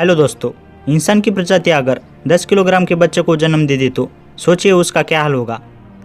Hello दोस्तों, इंसान की प्रजाति अगर 10 किलोग्राम के बच्चे को जन्म दे दे तो सोचिए उसका क्या हाल होगा।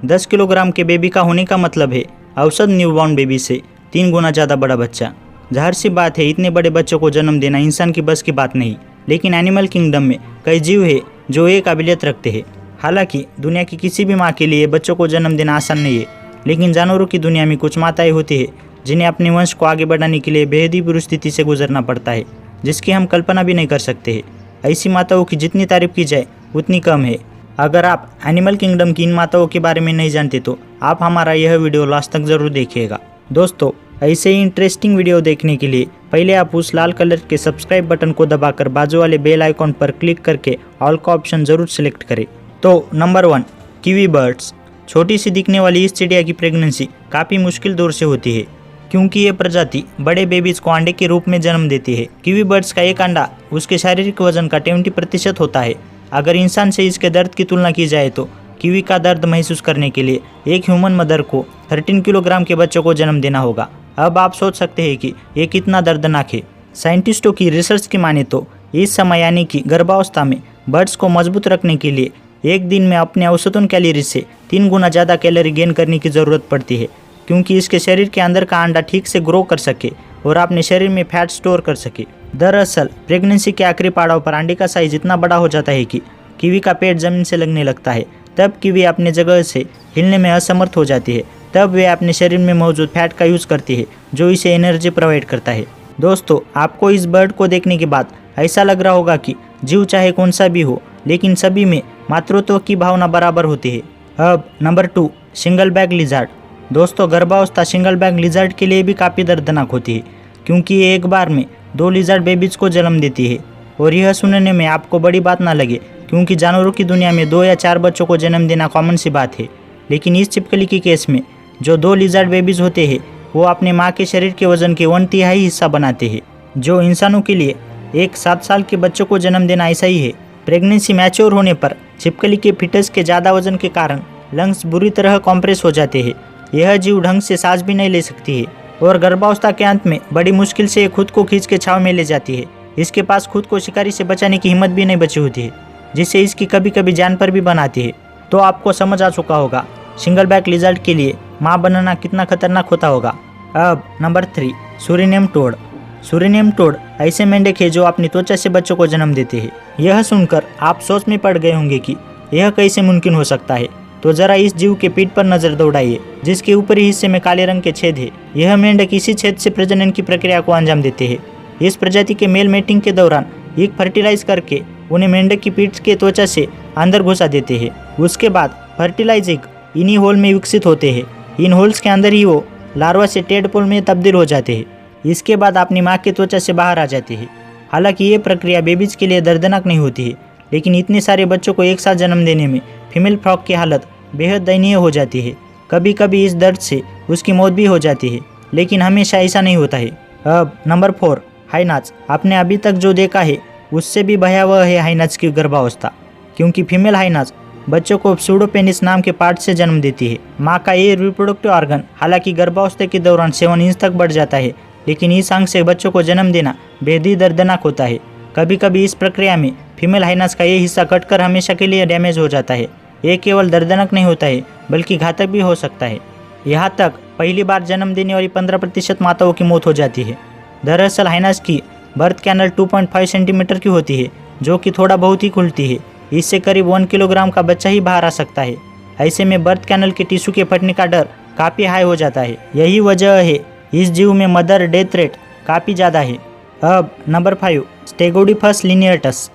10 किलोग्राम के बेबी का होने का मतलब है औसत न्यूबॉर्न बेबी से 3 गुना ज़्यादा बड़ा बच्चा। जाहिर सी बात है, इतने बड़े बच्चों को जन्म देना इंसान की बस की बात नहीं। लेकिन एनिमल किंगडम में कई जीव है जो ये काबिलियत रखते हैं। हालांकि दुनिया की किसी भी माँ के लिए बच्चों को जन्म देना आसान नहीं है, लेकिन जानवरों की दुनिया में कुछ माताएं होती है जिन्हें अपने वंश को आगे बढ़ाने के लिए बेहद ही परिस्थिति से गुजरना पड़ता है, जिसकी हम कल्पना भी नहीं कर सकते हैं। ऐसी माताओं की जितनी तारीफ की जाए उतनी कम है। अगर आप एनिमल किंगडम की इन माताओं के बारे में नहीं जानते तो आप हमारा यह वीडियो लास्ट तक जरूर देखिएगा। दोस्तों, ऐसे ही इंटरेस्टिंग वीडियो देखने के लिए पहले आप उस लाल कलर के सब्सक्राइब बटन को दबाकर बाजू वाले बेल आइकॉन पर क्लिक करके ऑल का ऑप्शन जरूर सिलेक्ट करें। तो नंबर 1, कीवी बर्ड्स। छोटी सी दिखने वाली इस चिड़िया की प्रेगनेंसी काफ़ी मुश्किल दौर से होती है, क्योंकि ये प्रजाति बड़े बेबीज को अंडे के रूप में जन्म देती है। कीवी बर्ड्स का एक अंडा उसके शारीरिक वजन का 20% होता है। अगर इंसान से इसके दर्द की तुलना की जाए तो कीवी का दर्द महसूस करने के लिए एक ह्यूमन मदर को 13 किलोग्राम के बच्चों को जन्म देना होगा। अब आप सोच सकते हैं कि ये कितना दर्दनाक है। साइंटिस्टों की रिसर्च की माने तो इस समय यानी कि गर्भावस्था में बर्ड्स को मजबूत रखने के लिए एक दिन में अपने औसतन कैलोरी से 3 गुना ज़्यादा कैलोरी गेन करने की ज़रूरत पड़ती है, क्योंकि इसके शरीर के अंदर का अंडा ठीक से ग्रो कर सके और अपने शरीर में फैट स्टोर कर सके। दरअसल प्रेगनेंसी के आखिरी पड़ाव पर अंडे का साइज इतना बड़ा हो जाता है कि कीवी का पेट जमीन से लगने लगता है। तब कीवी अपने जगह से हिलने में असमर्थ हो जाती है। तब वे अपने शरीर में मौजूद फैट का यूज़ करती है, जो इसे एनर्जी प्रोवाइड करता है। दोस्तों, आपको इस बर्ड को देखने के बाद ऐसा लग रहा होगा कि जीव चाहे कौन सा भी हो, लेकिन सभी में मातृत्व की भावना बराबर होती है। अब नंबर 2, सिंगल बैग लिजार्ड। दोस्तों, गर्भावस्था सिंगल बैग लिजार्ड के लिए भी काफ़ी दर्दनाक होती है, क्योंकि ये एक बार में 2 लिजार्ड बेबीज को जन्म देती है। और यह सुनने में आपको बड़ी बात ना लगे, क्योंकि जानवरों की दुनिया में 2 या 4 बच्चों को जन्म देना कॉमन सी बात है। लेकिन इस छिपकली की केस में जो 2 लिजार्ड बेबीज होते हैं वो अपने माँ के शरीर के वजन के 1/3 हिस्सा बनाते हैं। जो इंसानों के लिए एक 7 साल के बच्चों को जन्म देना ऐसा ही है। प्रेगनेंसी मैच्योर होने पर छिपकली के फिटस के ज़्यादा वजन के कारण लंग्स बुरी तरह कॉम्प्रेस हो जाते हैं। यह जीव ढंग से सांस भी नहीं ले सकती है और गर्भावस्था के अंत में बड़ी मुश्किल से खुद को खींच के छाव में ले जाती है। इसके पास खुद को शिकारी से बचाने की हिम्मत भी नहीं बची होती है, जिससे इसकी कभी कभी जान पर भी बनाती है। तो आपको समझ आ चुका होगा सिंगल बैक लिजर्ड के लिए माँ बनना कितना खतरनाक होता होगा। अब number 3, Suriname toad. Suriname toad ऐसे मेंढक है जो अपनी त्वचा से बच्चों को जन्म देते हैं। यह सुनकर आप सोच में पड़ गए होंगे कि यह कैसे मुमकिन हो सकता है। तो जरा इस जीव के पीठ पर नजर दौड़ाइए, जिसके ऊपरी हिस्से में काले रंग के छेद है। यह मेंढक इसी छेद से प्रजनन की प्रक्रिया को अंजाम देते हैं। इस प्रजाति के मेल मेटिंग के दौरान एक फर्टिलाइज करके उन्हें मेंढक की पीठ के त्वचा से अंदर घुसा देते हैं। उसके बाद फर्टिलाइज एग इन्हीं होल में विकसित होते हैं। इन होल्स के अंदर ही वो लार्वा से टेडपोल में तब्दील हो जाते हैं। इसके बाद अपनी माँ की त्वचा से बाहर आ जाते हैं। हालांकि ये प्रक्रिया बेबीज के लिए दर्दनाक नहीं होती है, लेकिन इतने सारे बच्चों को एक साथ जन्म देने में फीमेल फ्रॉग की हालत बेहद दयनीय हो जाती है। कभी कभी इस दर्द से उसकी मौत भी हो जाती है, लेकिन हमेशा ऐसा नहीं होता है। अब नंबर 4, हाइनाच। आपने अभी तक जो देखा है उससे भी भयावह है हाइनाच की गर्भावस्था, क्योंकि फीमेल हाइनाच बच्चों को सूडोपेनिस नाम के पार्ट से जन्म देती है। माँ का ये रिप्रोडक्टिव ऑर्गन हालांकि गर्भावस्था के दौरान 7 इंच तक बढ़ जाता है, लेकिन इस अंग से बच्चों को जन्म देना बेहद ही दर्दनाक होता है। कभी कभी इस प्रक्रिया में फीमेल हाइनाच का ये हिस्सा कटकर हमेशा के लिए डैमेज हो जाता है। ये केवल दर्दनाक नहीं होता है, बल्कि घातक भी हो सकता है। यहाँ तक पहली बार जन्म देने वाली 15% माताओं की मौत हो जाती है। दरअसल हाइनाच की बर्थ कैनल 2.5 सेंटीमीटर की होती है, जो कि थोड़ा बहुत ही खुलती है। इससे करीब 1 किलोग्राम का बच्चा ही बाहर आ सकता है। ऐसे में बर्थ कैनल के टिश्यू के फटने का डर काफ़ी हाई हो जाता है। यही वजह है इस जीव में मदर डेथ रेट काफ़ी ज़्यादा है। अब नंबर 5, स्टेगोडिफस लिनियरटस।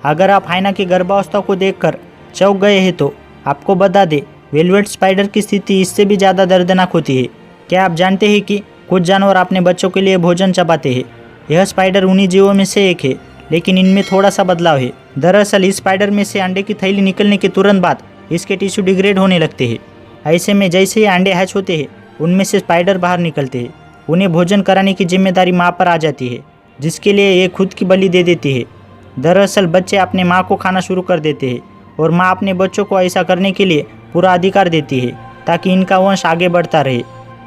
अगर आप हाइना की गर्भावस्था को देखकर चौंक गए हैं तो आपको बता दें, वेलवेट स्पाइडर की स्थिति इससे भी ज़्यादा दर्दनाक होती है। क्या आप जानते हैं कि कुछ जानवर अपने बच्चों के लिए भोजन चबाते हैं? यह स्पाइडर उन्हीं जीवों में से एक है, लेकिन इनमें थोड़ा सा बदलाव है। दरअसल इस स्पाइडर में से अंडे की थैली निकलने के तुरंत बाद इसके टिश्यू डिग्रेड होने लगते हैं। ऐसे में जैसे ही अंडे हैच होते हैं, उनमें से स्पाइडर बाहर निकलते हैं। उन्हें भोजन कराने की जिम्मेदारी माँ पर आ जाती है, जिसके लिए ये खुद की बलि दे देती है। दरअसल बच्चे अपने माँ को खाना शुरू कर देते हैं और माँ अपने बच्चों को ऐसा करने के लिए पूरा अधिकार देती है, ताकि इनका वंश आगे बढ़ता रहे।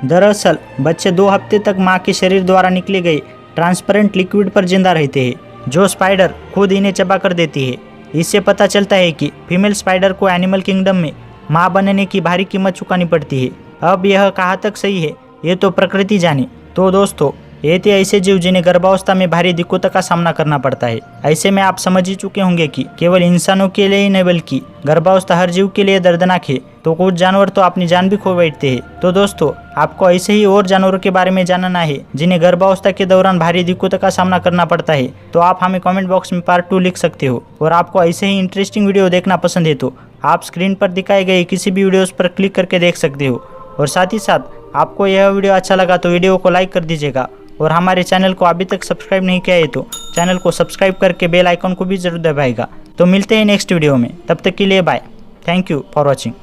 दरअसल बच्चे 2 हफ्ते तक माँ के शरीर द्वारा निकले गए ट्रांसपेरेंट लिक्विड पर जिंदा रहते हैं। जो स्पाइडर खुद इन्हें चबा कर देती है। इससे पता चलता है कि फीमेल स्पाइडर को एनिमल किंगडम में मां बनने की भारी कीमत चुकानी पड़ती है। अब यह कहाँ तक सही है ये तो प्रकृति जाने। तो दोस्तों, ये थे ऐसे जीव जिन्हें गर्भावस्था में भारी दिक्कतों का सामना करना पड़ता है। ऐसे में आप समझ ही चुके होंगे कि केवल इंसानों के लिए ही नहीं बल्कि गर्भावस्था हर जीव के लिए दर्दनाक है। तो कुछ जानवर तो अपनी जान भी खो बैठते हैं। तो दोस्तों, आपको ऐसे ही और जानवरों के बारे में जानना है जिन्हें गर्भावस्था के दौरान भारी दिक्कतों का सामना करना पड़ता है, तो आप हमें कमेंट बॉक्स में पार्ट 2 लिख सकते हो। और आपको ऐसे ही इंटरेस्टिंग वीडियो देखना पसंद है तो आप स्क्रीन पर दिखाए गए किसी भी वीडियोस पर क्लिक करके देख सकते हो। और साथ ही साथ आपको यह वीडियो अच्छा लगा तो वीडियो को लाइक कर दीजिएगा। और हमारे चैनल को अभी तक सब्सक्राइब नहीं किया है तो चैनल को सब्सक्राइब करके बेल आइकन को भी जरूर दबाएगा। तो मिलते हैं नेक्स्ट वीडियो में, तब तक के लिए bye. Thank you for watching.